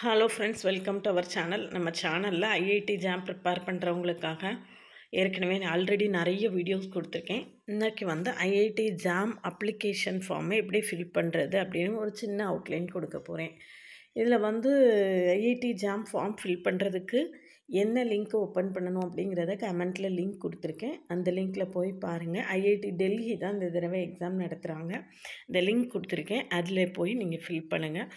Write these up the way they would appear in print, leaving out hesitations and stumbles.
Hello friends, welcome to our channel. நம்ம சேனலில் IIT jam prepare பண்ணுறவங்களுக்காக ஏற்கனவே ஆல்ரெடி நிறைய வீடியோஸ் கொடுத்துருக்கேன். இன்றைக்கி வந்து ஐஐடி ஜாம் அப்ளிகேஷன் ஃபார்மை எப்படி ஃபில் பண்ணுறது அப்படின்னு ஒரு சின்ன அவுட்லைன் கொடுக்க போகிறேன். இதில் வந்து ஐஐடி ஜாம் ஃபார்ம் ஃபில் பண்ணுறதுக்கு என்ன லிங்க் ஓப்பன் பண்ணணும் அப்படிங்கிறத கமெண்ட்டில் லிங்க் கொடுத்துருக்கேன். அந்த லிங்க்கில் போய் பாருங்கள். ஐஐடி டெல்லி தான் இந்த தடவை எக்ஸாம் நடத்துகிறாங்க. இந்த லிங்க் கொடுத்துருக்கேன், அதில் போய் நீங்கள் ஃபில் பண்ணுங்கள்.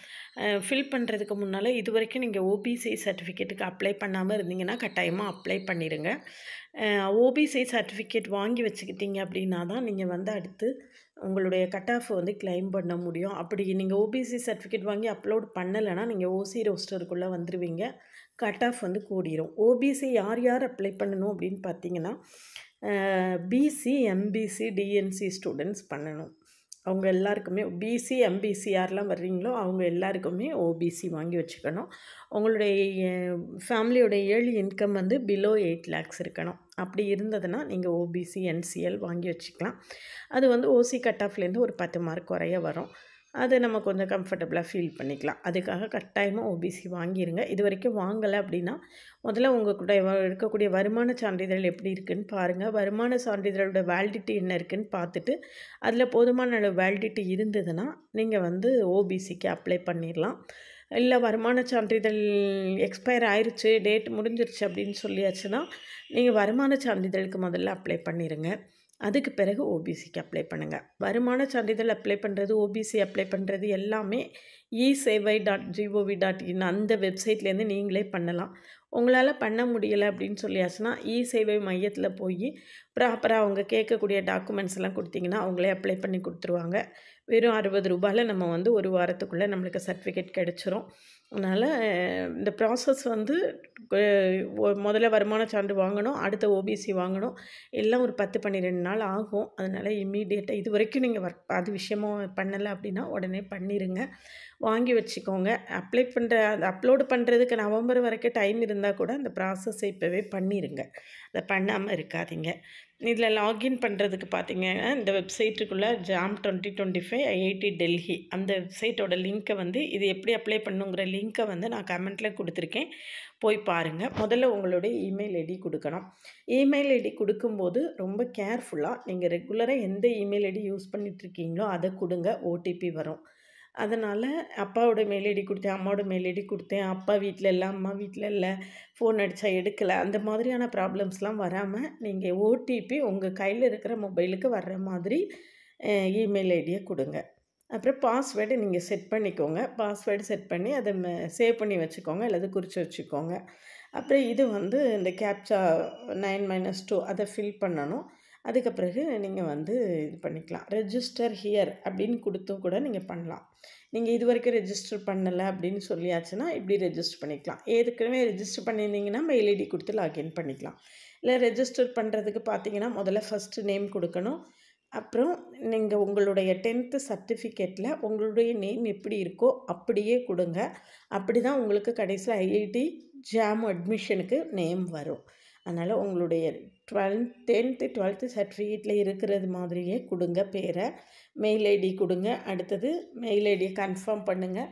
ஃபில் பண்ணுறதுக்கு முன்னால் இது வரைக்கும் நீங்கள் ஓபிசி சர்டிஃபிகேட்டுக்கு அப்ளை பண்ணாமல் இருந்தீங்கன்னா கட்டாயமாக அப்ளை பண்ணிடுங்க. ஓபிசி சர்டிஃபிகேட் வாங்கி வச்சுக்கிட்டீங்க அப்படின்னா தான் நீங்கள் வந்து அடுத்து உங்களுடைய கட் ஆஃப் வந்து கிளைம் பண்ண முடியும். அப்படி நீங்கள் ஓபிசி சர்டிஃபிகேட் வாங்கி அப்லோட் பண்ணலைன்னா நீங்கள் ஓசி ரோஸ்டருக்குள்ளே வந்துடுவீங்க. கட் ஆஃப் வந்து கூடிரும். ஓபிசி யார் யார் அப்ளை பண்ணணும் அப்படின்னு பார்த்தீங்கன்னா பிசி, எம்பிசி, டிஎன்சி ஸ்டூடெண்ட்ஸ் பண்ணணும். அவங்க எல்லாருக்குமே பிசி, எம்பிசி யாரெல்லாம் வர்றீங்களோ அவங்க எல்லாருக்குமே ஓபிசி வாங்கி வச்சுக்கணும். உங்களுடைய ஃபேமிலியோட இயர்லி இன்கம் வந்து பிலோ 8 lakhs இருக்கணும். அப்படி இருந்ததுன்னா நீங்கள் ஓபிசி, என்சிஎல் வாங்கி வச்சுக்கலாம். அது வந்து ஓசி கட் ஆஃப்லேருந்து ஒரு 10 மார்க் குறைய வரும். அதை நம்ம கொஞ்சம் கம்ஃபர்டபுளாக ஃபீல் பண்ணிக்கலாம். அதுக்காக கட்டாயமாக ஓபிசி வாங்கிடுங்க. இது வரைக்கும் வாங்கலை அப்படின்னா முதல்ல உங்கள் கூட இருக்கக்கூடிய வருமான சான்றிதழ் எப்படி இருக்குதுன்னு பாருங்கள். வருமான சான்றிதழோட வேலிடிட்டி என்ன இருக்குதுன்னு பார்த்துட்டு அதில் போதுமான வேலிடிட்டி இருந்ததுன்னா நீங்கள் வந்து ஓபிசிக்கு அப்ளை பண்ணிடலாம். இல்லை வருமான சான்றிதழ் எக்ஸ்பயர் ஆயிடுச்சு, டேட் முடிஞ்சிருச்சு அப்படின்னு சொல்லியாச்சுன்னா நீங்கள் வருமான சான்றிதழுக்கு முதல்ல அப்ளை பண்ணிடுங்க. அதுக்கு பிறகு ஓபிசிக்கு அப்ளை பண்ணுங்கள். வருமான சான்றிதழ் அப்ளை பண்ணுறது, ஓபிசி அப்ளை பண்ணுறது எல்லாமே eSevai.gov.in அந்த வெப்சைட்லேருந்து நீங்களே பண்ணலாம். உங்களால் பண்ண முடியலை அப்படின்னு சொல்லியாச்சுன்னா இசேவை மையத்தில் போய் ப்ராப்பராக அவங்க கேட்கக்கூடிய டாக்குமெண்ட்ஸ் எல்லாம் கொடுத்தீங்கன்னா அவங்களே அப்ளை பண்ணி கொடுத்துருவாங்க. வெறும் 60 ரூபாயில் நம்ம வந்து ஒரு வாரத்துக்குள்ளே நம்மளுக்கு சர்டிஃபிகேட் கிடச்சிரும். அதனால் இந்த ப்ராசஸ் வந்து முதல்ல வருமான சான்று வாங்கணும், அடுத்த ஓபிசி வாங்கணும், எல்லாம் ஒரு 10-12 நாள் ஆகும். அதனால் இம்மீடியட்டாக இது வரைக்கும் நீங்கள் அது விஷயமாக பண்ணலை அப்படின்னா உடனே பண்ணிடுங்க, வாங்கி வச்சுக்கோங்க. அப்லோடு பண்ணுறதுக்கு நவம்பர் வரைக்கும் டைம் இருந்தால் கூட அந்த ப்ராசஸை இப்போவே பண்ணிடுங்க. அதை பண்ணாமல் இருக்காதீங்க. இதில் லாகின் பண்ணுறதுக்கு பார்த்தீங்கன்னா இந்த வெப்சைட்டுக்குள்ளே ஜாம் 2025 ஐஐடி டெல்லி அந்த வெப்சைட்டோட லிங்க்கை வந்து இது எப்படி அப்ளை பண்ணுங்கிற லிங்க்கை வந்து நான் கமெண்ட்டில் கொடுத்துருக்கேன், போய் பாருங்கள். முதல்ல உங்களுடைய இமெயில் ஐடி கொடுக்கணும். இமெயில் ஐடி கொடுக்கும்போது ரொம்ப கேர்ஃபுல்லாக நீங்கள் ரெகுலராக எந்த இமெயில் ஐடி யூஸ் பண்ணிகிட்ருக்கீங்களோ அதை கொடுங்க. ஓடிபி வரும். அதனால் அப்பாவோட மெயில் ஐடி கொடுத்தேன், அம்மாவோட மெயில் ஐடி கொடுத்தேன், அப்பா வீட்டில் இல்லை, அம்மா வீட்டில் இல்லை, ஃபோன் அடித்தா எடுக்கலை, அந்த மாதிரியான ப்ராப்ளம்ஸ்லாம் வராமல் நீங்கள் ஓடிபி உங்கள் கையில் இருக்கிற மொபைலுக்கு வர்ற மாதிரி இமெயில் ஐடியை கொடுங்க. அப்புறம் பாஸ்வேர்டு நீங்கள் செட் பண்ணிக்கோங்க. பாஸ்வேர்டு செட் பண்ணி அதை சேவ் பண்ணி வச்சுக்கோங்க, அல்லது குறித்து வச்சுக்கோங்க. அப்புறம் இது வந்து இந்த கேப்சா 9-2 அதை ஃபில் பண்ணணும். அதுக்கு பிறகு நீங்கள் வந்து இது பண்ணிக்கலாம். ரெஜிஸ்டர் ஹியர் அப்படின்னு கொடுத்தும் கூட நீங்கள் பண்ணலாம். நீங்கள் இது வரைக்கும் ரெஜிஸ்டர் பண்ணலை அப்படின்னு சொல்லியாச்சுன்னா இப்படி ரெஜிஸ்டர் பண்ணிக்கலாம். ஏற்கனவே ரெஜிஸ்டர் பண்ணியிருந்தீங்கன்னா மெயில் ஐடி கொடுத்து லாகின் பண்ணிக்கலாம். இல்லை ரெஜிஸ்டர் பண்ணுறதுக்கு பார்த்தீங்கன்னா முதல்ல ஃபஸ்ட்டு நேம் கொடுக்கணும். அப்புறம் நீங்கள் உங்களுடைய 10th சர்டிஃபிகேட்டில் உங்களுடைய நேம் எப்படி இருக்கோ அப்படியே கொடுங்க. அப்படி தான் உங்களுக்கு கடைசியில் ஐஐடி ஜாம் அட்மிஷனுக்கு நேம் வரும். அதனால் உங்களுடைய 10th 12th சர்டிஃபிகேட்டில் இருக்கிறது மாதிரியே கொடுங்க பேரை. மெயில் ஐடி கொடுங்க. அடுத்தது மெயில் ஐடியை கன்ஃபார்ம் பண்ணுங்கள்.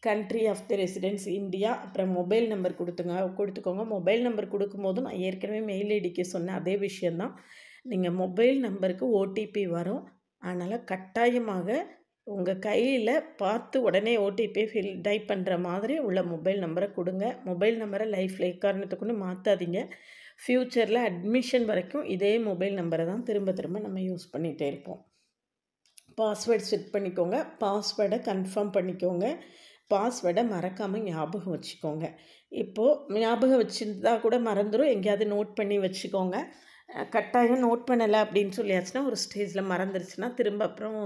Country of the residence India. அப்புறம் மொபைல் நம்பர் கொடுத்துக்கோங்க. மொபைல் நம்பர் கொடுக்கும்போது நான் ஏற்கனவே மெயில் ஐடிக்கு சொன்ன அதே விஷயந்தான். நீங்கள் மொபைல் நம்பருக்கு ஓடிபி வரும். அதனால் கட்டாயமாக உங்கள் கையில் பார்த்து உடனே ஓடிபி டைப் பண்ணுற மாதிரி உள்ள மொபைல் நம்பரை கொடுங்க. மொபைல் நம்பரை லைஃப்பில் எக்காரணத்துக்குன்னு மாற்றாதீங்க. ஃப்யூச்சரில் அட்மிஷன் வரைக்கும் இதே மொபைல் நம்பரை தான் திரும்ப திரும்ப நம்ம யூஸ் பண்ணிகிட்டே இருப்போம். பாஸ்வேர்டு செட் பண்ணிக்கோங்க. பாஸ்வேர்டை கன்ஃபார்ம் பண்ணிக்கோங்க. பாஸ்வேர்டை மறக்காமல் ஞாபகம் வச்சுக்கோங்க. இப்போது ஞாபகம் வச்சுருந்தா கூட மறந்துடும், எங்கேயாவது நோட் பண்ணி வச்சுக்கோங்க. கட்டாயம் நோட் பண்ணலை அப்படின்னு சொல்லியாச்சுன்னா ஒரு ஸ்டேஜில் மறந்துருச்சுன்னா திரும்ப அப்புறம்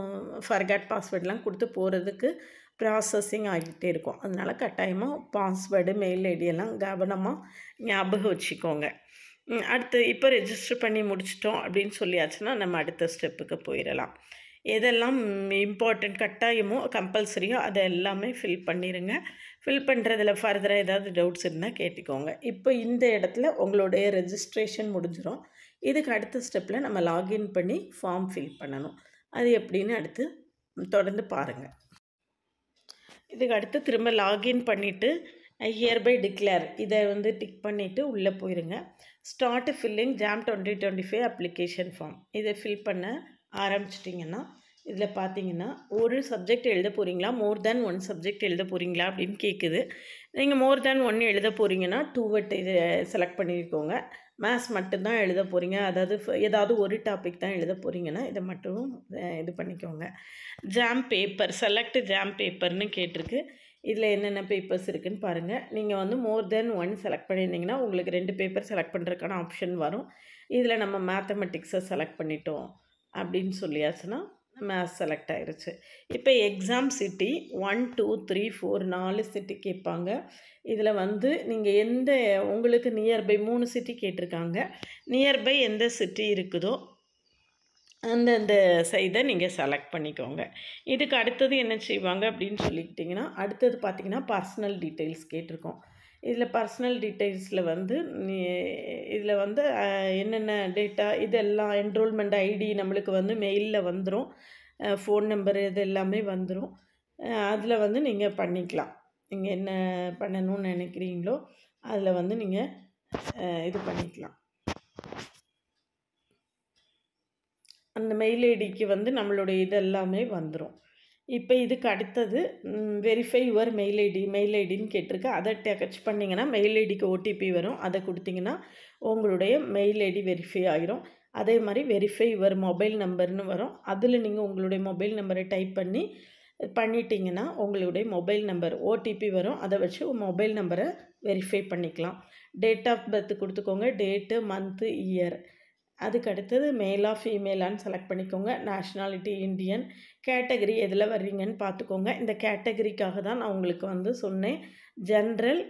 ஃபர்காட் பாஸ்வேர்டெலாம் கொடுத்து போகிறதுக்கு ப்ராசஸிங் ஆகிட்டே இருக்கும். அதனால் கட்டாயமாக பாஸ்வேர்டு, மெயில் ஐடியெல்லாம் கவனமாக ஞாபகம் வச்சுக்கோங்க. அடுத்து இப்போ ரெஜிஸ்டர் பண்ணி முடிச்சிட்டோம் அப்படின்னு சொல்லியாச்சுன்னா நம்ம அடுத்த ஸ்டெப்புக்கு போயிடலாம். எதெல்லாம் இம்பார்ட்டண்ட் கட்டாயமோ கம்பல்சரியோ அதை எல்லாமே ஃபில் பண்ணிடுங்க. ஃபில் பண்ணுறதுல ஃபர்தராக ஏதாவது டவுட்ஸ் இருந்தால் கேட்டுக்கோங்க. இப்போ இந்த இடத்துல உங்களுடைய ரெஜிஸ்ட்ரேஷன் முடிஞ்சிடும். இதுக்கு அடுத்த ஸ்டெப்பில் நம்ம லாகின் பண்ணி ஃபார்ம் ஃபில் பண்ணணும். அது எப்படின்னு அடுத்து தொடர்ந்து பாருங்கள். இதுக்கு அடுத்து திரும்ப லாகின் பண்ணிவிட்டு ஐ ஹியர்பை டிக்ளேர் இதை வந்து டிக் பண்ணிவிட்டு உள்ளே போயிருங்க. Start filling JAM 2025 application form இதை ஃபில் பண்ண ஆரம்பிச்சிட்டிங்கன்னா இதில் பார்த்தீங்கன்னா ஒரு சப்ஜெக்ட் எழுத போகிறீங்களா, மோர் தேன் ஒன் சப்ஜெக்ட் எழுத போகிறீங்களா அப்படின்னு கேட்குது. நீங்கள் மோர் தேன் ஒன் எழுத போகிறீங்கன்னா டூவெட் இதை செலக்ட் பண்ணியிருக்கோங்க. மேத்ஸ் மட்டும்தான் எழுத போகிறீங்க, அதாவது ஏதாவது ஒரு டாபிக் தான் எழுத போகிறீங்கன்னா இதை மட்டும் இது பண்ணிக்கோங்க. ஜாம் பேப்பர் செலக்ட் ஜாம் பேப்பர்னு கேட்டிருக்கு. இதில் என்னென்ன பேப்பர்ஸ் இருக்குதுன்னு பாருங்கள். நீங்கள் வந்து மோர் தென் ஒன் செலக்ட் பண்ணியிருந்தீங்கன்னா உங்களுக்கு 2 பேப்பர் செலக்ட் பண்ணுறதுக்கான ஆப்ஷன் வரும். இதில் நம்ம மேத்தமெட்டிக்ஸை செலக்ட் பண்ணிட்டோம் அப்படின்னு சொல்லியாச்சுன்னா மேத்ஸ் செலக்ட் ஆகிருச்சு. இப்போ எக்ஸாம் சிட்டி 1 2 3 4 4 சிட்டி கேட்பாங்க. இதில் வந்து நீங்கள் எந்த உங்களுக்கு நியர்பை 3 சிட்டி கேட்டிருக்காங்க. நியர்பை எந்த சிட்டி இருக்குதோ அந்தந்த சைடை நீங்கள் செலக்ட் பண்ணிக்கோங்க. இதுக்கு அடுத்தது என்ன செய்வாங்க அப்படின்னு சொல்லிக்கிட்டிங்கன்னா அடுத்தது பார்த்திங்கன்னா பர்சனல் டீட்டெயில்ஸ் கேட்டிருக்கோம். இதில் பர்சனல் டீட்டெயில்ஸில் வந்து இதில் வந்து என்னென்ன டேட்டா இதெல்லாம் என்ரோல்மெண்ட் ஐடி நம்மளுக்கு வந்து மெயிலில் வந்துடும், ஃபோன் நம்பரு இது எல்லாமே வந்துடும். அதில் வந்து நீங்கள் பண்ணிக்கலாம். நீங்கள் என்ன பண்ணணும்னு நினைக்கிறீங்களோ அதில் வந்து நீங்கள் இது பண்ணிக்கலாம். அந்த மெயில் ஐடிக்கு வந்து நம்மளுடைய இதெல்லாமே வந்துடும். இப்போ இதுக்கு அடுத்தது வெரிஃபை யுவர் மெயில் ஐடின்னு கேட்டிருக்கு. அதை டச் பண்ணிங்கன்னா மெயில் ஐடிக்கு ஓடிபி வரும். அதை கொடுத்திங்கன்னா உங்களுடைய மெயில் ஐடி வெரிஃபை ஆகிரும். அதே மாதிரி வெரிஃபை யுவர் மொபைல் நம்பர்னு வரும். அதில் நீங்கள் உங்களுடைய மொபைல் நம்பரை டைப் பண்ணிட்டீங்கன்னா உங்களுடைய மொபைல் நம்பர் ஓடிபி வரும். அதை வச்சு மொபைல் நம்பரை வெரிஃபை பண்ணிக்கலாம். டேட் ஆஃப் பர்த் கொடுத்துக்கோங்க, டேட்டு, மந்த்து, இயர். அதுக்கு அடுத்தது மேலா ஃபீமேலான்னு செலக்ட் பண்ணிக்கோங்க. Nationality Indian. கேட்டகரி எதில் வர்றீங்கன்னு பார்த்துக்கோங்க. இந்த கேட்டகரிக்காக தான் நான் உங்களுக்கு வந்து சொன்னேன். General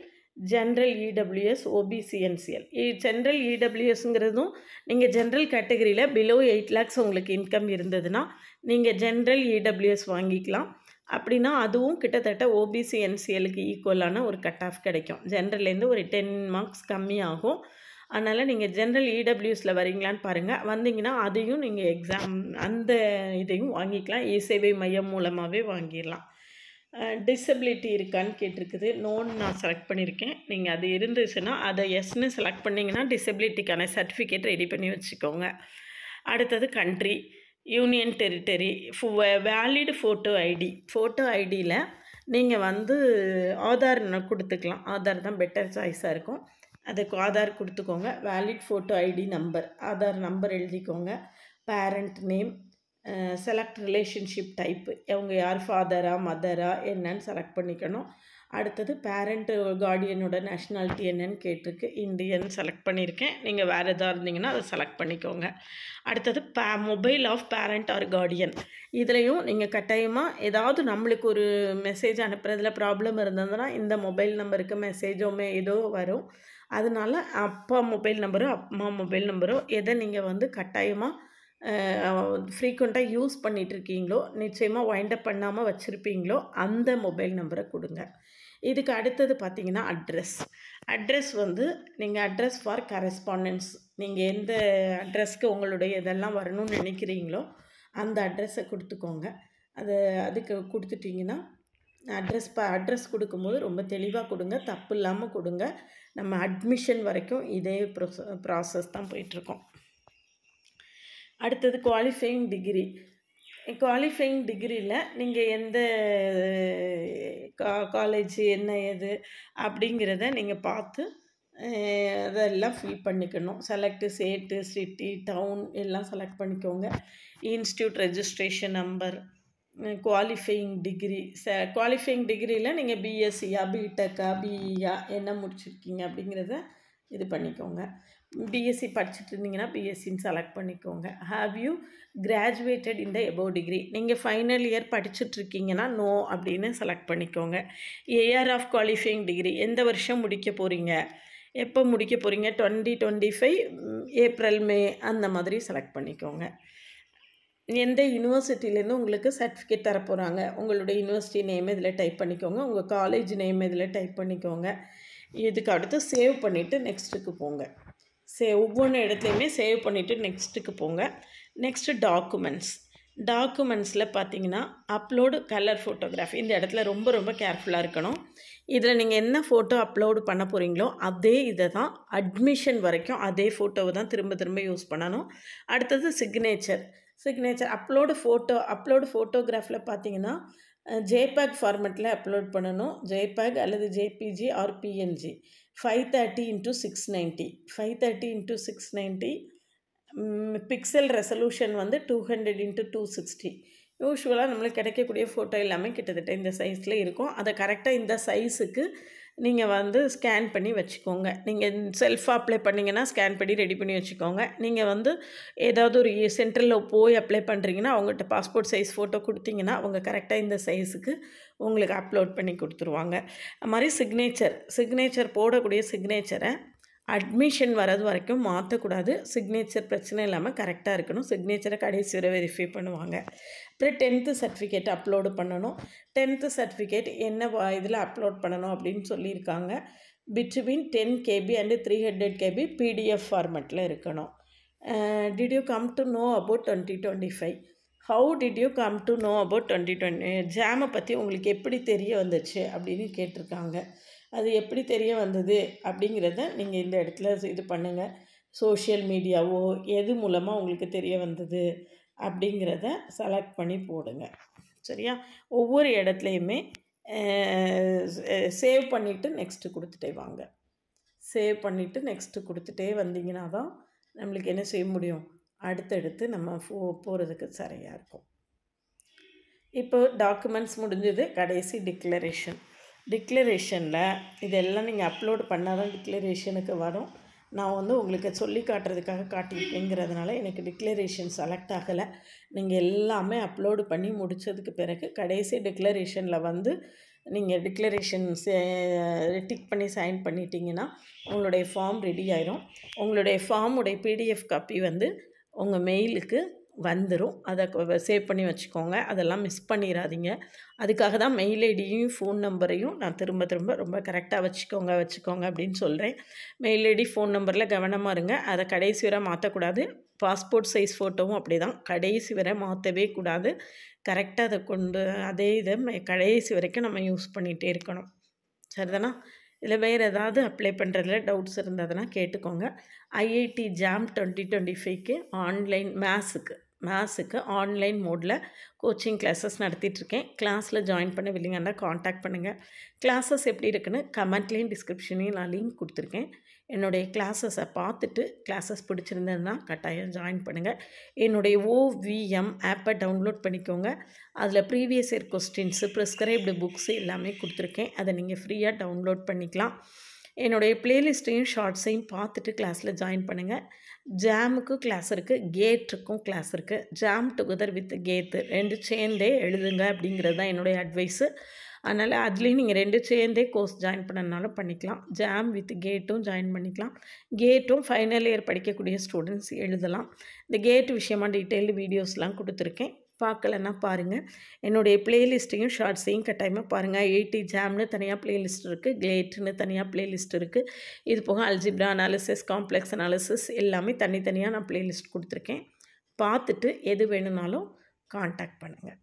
EWS, OBC, NCL. General இடபிள்யூஎஸ்ங்கிறதும் நீங்கள் ஜென்ரல் கேட்டகரியில் பிலோ 8 lakhs உங்களுக்கு இன்கம் இருந்ததுன்னா நீங்கள் ஜென்ரல் இடபிள்யூஎஸ் வாங்கிக்கலாம். அப்படின்னா அதுவும் கிட்டத்தட்ட ஓபிசி என்சிஎலுக்கு ஈக்குவலான ஒரு கட் ஆஃப் கிடைக்கும். ஜென்ரல்லேருந்து ஒரு 10 marks கம்மியாகும். அதனால் நீங்கள் ஜென்ரல் இடபிள்யூஎஸில் வரீங்களான்னு பாருங்கள். வந்தீங்கன்னா அதையும் நீங்கள் எக்ஸாம் அந்த இதையும் வாங்கிக்கலாம். இசேவை மையம் மூலமாகவே வாங்கிடலாம். டிசபிலிட்டி இருக்கான்னு கேட்டிருக்குது. நோன்னு நான் செலக்ட் பண்ணியிருக்கேன். நீங்கள் அது இருந்துச்சுன்னா அதை எஸ்ன்னு செலக்ட் பண்ணிங்கன்னா டிசபிலிட்டிக்கான சர்டிஃபிகேட் ரெடி பண்ணி வச்சுக்கோங்க. அடுத்தது country, union territory, valid photo ஐடியில் நீங்கள் வந்து ஆதார் கொடுத்துக்கலாம். ஆதார் தான் பெட்டர் சாய்ஸாக இருக்கும். அதுக்கு ஆதார் கொடுத்துக்கோங்க. Valid photo ID number, Aadhaar number எழுதிக்கோங்க. Parent name, select relationship type, அவங்க யார் ஃபாதரா மதரா என்னன்னு செலக்ட் பண்ணிக்கணும். அடுத்தது பேரண்ட் கார்டியனோட நேஷ்னாலிட்டி என்னன்னு கேட்டிருக்கு. இந்தியன் செலக்ட் பண்ணியிருக்கேன். நீங்கள் வேறு எதாவது இருந்தீங்கன்னா அதை செலக்ட் பண்ணிக்கோங்க. அடுத்தது mobile of parent or guardian. இதுலேயும் நீங்கள் கட்டாயமாக ஏதாவது நம்மளுக்கு ஒரு மெசேஜ் அனுப்புறதுல ப்ராப்ளம் இருந்ததுன்னா இந்த மொபைல் நம்பருக்கு மெசேஜோ ஏதோ வரும். அதனால் அப்பா மொபைல் நம்பரோ அம்மா மொபைல் நம்பரோ எதை நீங்கள் வந்து கட்டாயமாக ஃப்ரீக்வெண்ட்டாக யூஸ் பண்ணிகிட்ருக்கீங்களோ, நிச்சயமாக வைண்டப் பண்ணாமல் வச்சுருப்பீங்களோ அந்த மொபைல் நம்பரை கொடுங்க. இதுக்கு அடுத்தது பார்த்திங்கன்னா அட்ரஸ் வந்து நீங்கள் அட்ரஸ் ஃபார் கரஸ்பாண்டன்ஸ், நீங்கள் எந்த அட்ரஸ்க்கு உங்களுடைய இதெல்லாம் வரணும்னு நினைக்கிறீங்களோ அந்த அட்ரஸை கொடுத்துக்கோங்க. அதுக்கு கொடுத்துட்டிங்கன்னா அட்ரஸ் கொடுக்கும்போது ரொம்ப தெளிவாக கொடுங்க, தப்பு இல்லாமல் கொடுங்க. நம்ம அட்மிஷன் வரைக்கும் இதே ப்ராசஸ் தான் போயிட்டுருக்கோம். அடுத்தது குவாலிஃபையிங் டிகிரியில் நீங்கள் எந்த காலேஜ் என்ன ஏது அப்படிங்கிறத நீங்கள் பார்த்து அதெல்லாம் ஃபில் பண்ணிக்கணும். செலக்ட் ஸ்டேட்டு, சிட்டி, டவுன் எல்லாம் செலக்ட் பண்ணிக்கோங்க. இன்ஸ்டியூட் ரெஜிஸ்ட்ரேஷன் நம்பர், குவாலிஃபையிங் டிகிரியில் நீங்கள் பிஎஸ்சியா, பிடெக்கா, பிஇயா என்ன முடிச்சிருக்கீங்க அப்படிங்கிறத இது பண்ணிக்கோங்க. பிஎஸ்சி படிச்சுட்டு இருந்தீங்கன்னா பிஎஸ்சின்னு செலக்ட் பண்ணிக்கோங்க. Have you graduated in the above degree, நீங்கள் ஃபைனல் இயர் படிச்சுட்ருக்கீங்கன்னா நோ அப்படின்னு செலக்ட் பண்ணிக்கோங்க. இயர் ஆஃப் குவாலிஃபையிங் டிகிரி, எந்த வருஷம் முடிக்க போகிறீங்க, எப்போ முடிக்க போகிறீங்க, 2025 ஏப்ரல் மே அந்த மாதிரி செலக்ட் பண்ணிக்கோங்க. எந்த யூனிவர்சிட்டிலேருந்து உங்களுக்கு சர்டிஃபிகேட் தர போகிறாங்க, உங்களுடைய யூனிவர்சிட்டி நேம் இதில் டைப் பண்ணிக்கோங்க. உங்கள் காலேஜ் நேம் இதில் டைப் பண்ணிக்கோங்க. இதுக்கு அடுத்து சேவ் பண்ணிவிட்டு நெக்ஸ்ட்டுக்கு போங்க. ஒவ்வொரு இடத்துலையுமே சேவ் பண்ணிவிட்டு நெக்ஸ்ட்டுக்கு போங்க. Next documents. டாக்குமெண்ட்ஸில் பார்த்தீங்கன்னா அப்லோடு கலர் ஃபோட்டோகிராஃபி இந்த இடத்துல ரொம்ப ரொம்ப கேர்ஃபுல்லாக இருக்கணும். இதில் நீங்கள் என்ன ஃபோட்டோ அப்லோடு பண்ண போகிறீங்களோ அதே இதை தான் அட்மிஷன் வரைக்கும் அதே ஃபோட்டோவை தான் திரும்ப திரும்ப யூஸ் பண்ணணும். அடுத்தது சிக்னேச்சர் அப்லோடு ஃபோட்டோகிராஃபில் பார்த்தீங்கன்னா ஜேபேக் ஃபார்மெட்டில் அப்லோட் பண்ணணும். ஜேபேக் அல்லது JPG R PNG 530x690 pixel resolution வந்து 200x260. யூஸ்வலாக நம்மளுக்கு கிடைக்கக்கூடிய ஃபோட்டோ எல்லாமே கிட்டத்தட்ட இந்த சைஸில் இருக்கும். அதை கரெக்டாக இந்த சைஸுக்கு நீங்கள் வந்து ஸ்கேன் பண்ணி வச்சுக்கோங்க. நீங்கள் செல்ஃபாக அப்ளை பண்ணிங்கன்னா ஸ்கேன் பண்ணி ரெடி பண்ணி வச்சுக்கோங்க. நீங்கள் வந்து ஏதாவது ஒரு சென்டரில் போய் அப்ளை பண்ணுறீங்கன்னா அவங்ககிட்ட பாஸ்போர்ட் சைஸ் ஃபோட்டோ கொடுத்தீங்கன்னா அவங்க கரெக்டாக இந்த சைஸுக்கு உங்களுக்கு அப்லோட் பண்ணி கொடுத்துருவாங்க. அது மாதிரி சிக்னேச்சர் போடக்கூடிய சிக்னேச்சரை அட்மிஷன் வரது வரைக்கும் மாற்றக்கூடாது. சிக்னேச்சர் பிரச்சனை இல்லாமல் கரெக்டாக இருக்கணும். சிக்னேச்சரை கடைசி வரை வெரிஃபை பண்ணுவாங்க. அப்புறம் 10th சர்டிஃபிகேட் அப்லோடு பண்ணணும். 10th சர்டிஃபிகேட் என்ன இதில் அப்லோட் பண்ணணும் அப்படின்னு சொல்லியிருக்காங்க. Between 10 KB and 300 KB PDF ஃபார்மெட்டில் இருக்கணும். Did you come to know about 2025? How did you come to know about 2020? ஜாமை பற்றி உங்களுக்கு எப்படி தெரிய வந்துச்சு அப்படின்னு கேட்டிருக்காங்க. அது எப்படி தெரிய வந்தது அப்படிங்கிறத நீங்கள் இந்த இடத்துல இது பண்ணுங்கள். சோஷியல் மீடியாவோ எது மூலமாக உங்களுக்கு தெரிய வந்தது அப்படிங்கிறத செலக்ட் பண்ணி போடுங்க. சரியா? ஒவ்வொரு இடத்துலையுமே சேவ் பண்ணிவிட்டு நெக்ஸ்ட்டு கொடுத்துட்டே வாங்க. சேவ் பண்ணிவிட்டு நெக்ஸ்ட்டு கொடுத்துட்டே வந்தீங்கன்னா தான் நம்மளுக்கு என்ன செய்ய முடியும், அடுத்தடுத்து நம்ம போகிறதுக்கு சரியாக இருக்கும். இப்போ டாக்குமெண்ட்ஸ் முடிஞ்சது. கடைசி டிக்ளரேஷனில் இதெல்லாம் நீங்கள் அப்லோடு பண்ணால் தான் டிக்ளரேஷனுக்கு வரும். நான் வந்து உங்களுக்கு சொல்லி காட்டுறதுக்காக காட்டியிருக்கேங்கிறதுனால எனக்கு டிக்ளரேஷன் செலக்ட் ஆகலை. நீங்கள் எல்லாமே அப்லோடு பண்ணி முடித்ததுக்கு பிறகு கடைசி டிக்ளரேஷனில் வந்து நீங்கள் டிக்ளரேஷன் டிக் பண்ணி சைன் பண்ணிட்டீங்கன்னா உங்களுடைய ஃபார்ம் ரெடி ஆயிரும். உங்களுடைய ஃபார்முடைய PDF காப்பி வந்து உங்கள் மெயிலுக்கு வந்துடும். அதை சேவ் பண்ணி வச்சுக்கோங்க. அதெல்லாம் மிஸ் பண்ணிடாதீங்க. அதுக்காக தான் மெயில் ஐடியும் ஃபோன் நம்பரையும் நான் திரும்ப ரொம்ப கரெக்டாக வச்சுக்கோங்க அப்படின்னு சொல்கிறேன். மெயில் ஐடி ஃபோன் நம்பரில் கவனமாக இருங்க. அதை கடைசி வரை மாற்றக்கூடாது. பாஸ்போர்ட் சைஸ் ஃபோட்டோவும் அப்படி தான், கடைசி வரை மாற்றவே கூடாது. கரெக்டாக அதை அதே இதை கடைசி வரைக்கும் நம்ம யூஸ் பண்ணிகிட்டே இருக்கணும். சரிதானா? இதில் வேறு ஏதாவது அப்ளை பண்ணுறதுல டவுட்ஸ் இருந்ததுன்னா கேட்டுக்கோங்க. IIT JAM 2025க்கு ஆன்லைன் மேத்ஸுக்கு ஆன்லைன் மோடில் கோச்சிங் கிளாஸஸ் நடத்திட்டுருக்கேன். கிளாஸில் ஜாயின் பண்ண வில்லிங்கன்னா காண்டாக்ட் பண்ணுங்கள். கிளாஸஸ் எப்படி இருக்குன்னு கமெண்ட்லேயும் டிஸ்கிரிப்ஷன்லேயும் நான் லிங்க் கொடுத்துருக்கேன். என்னுடைய கிளாஸஸை பார்த்துட்டு கிளாஸஸ் பிடிச்சிருந்ததுன்னா கட்டாயம் ஜாயின் பண்ணுங்கள். என்னுடைய OVM ஆப்பை டவுன்லோட் பண்ணிக்கோங்க. அதில் previous year questions, prescribed books எல்லாமே கொடுத்துருக்கேன். அதை நீங்கள் ஃப்ரீயாக டவுன்லோட் பண்ணிக்கலாம். என்னுடைய ப்ளேலிஸ்ட்டையும் ஷார்ட்ஸையும் பார்த்துட்டு கிளாஸில் ஜாயின் பண்ணுங்கள். ஜாமுக்கு கிளாஸ் இருக்குது, கேட்டுக்கும் கிளாஸ் இருக்குது. ஜாம் டுகெதர் வித் கேட்டு 2 சேர்ந்தே எழுதுங்க அப்படிங்கிறது தான் என்னுடைய அட்வைஸு. அதனால் அதுலேயும் நீங்கள் 2 சேர்ந்தே கோர்ஸ் ஜாயின் பண்ணனாலும் பண்ணிக்கலாம். ஜாம் வித் கேட்டும் ஜாயின் பண்ணிக்கலாம். கேட்டும் ஃபைனல் இயர் படிக்கக்கூடிய ஸ்டூடெண்ட்ஸ் எழுதலாம். இந்த கேட் விஷயமாக டீட்டெயில்டு வீடியோஸ்லாம் கொடுத்துருக்கேன். பார்க்கலன்னா பாருங்கள். என்னுடைய ப்ளேலிஸ்ட்டையும் ஷார்ட்ஸையும் கட்டாயமாக பாருங்கள். IIT ஜாம்னு தனியாக ப்ளேலிஸ்ட் இருக்குது, கேட்டுன்னு தனியாக ப்ளேலிஸ்ட் இருக்குது. இது போக அல்ஜிப்ரா அனாலிசிஸ், காம்ப்ளெக்ஸ் அனாலிசிஸ் எல்லாமே தனித்தனியாக நான் ப்ளேலிஸ்ட் கொடுத்துருக்கேன். பார்த்துட்டு எது வேணும்னாலும் காண்டாக்ட் பண்ணுங்கள்.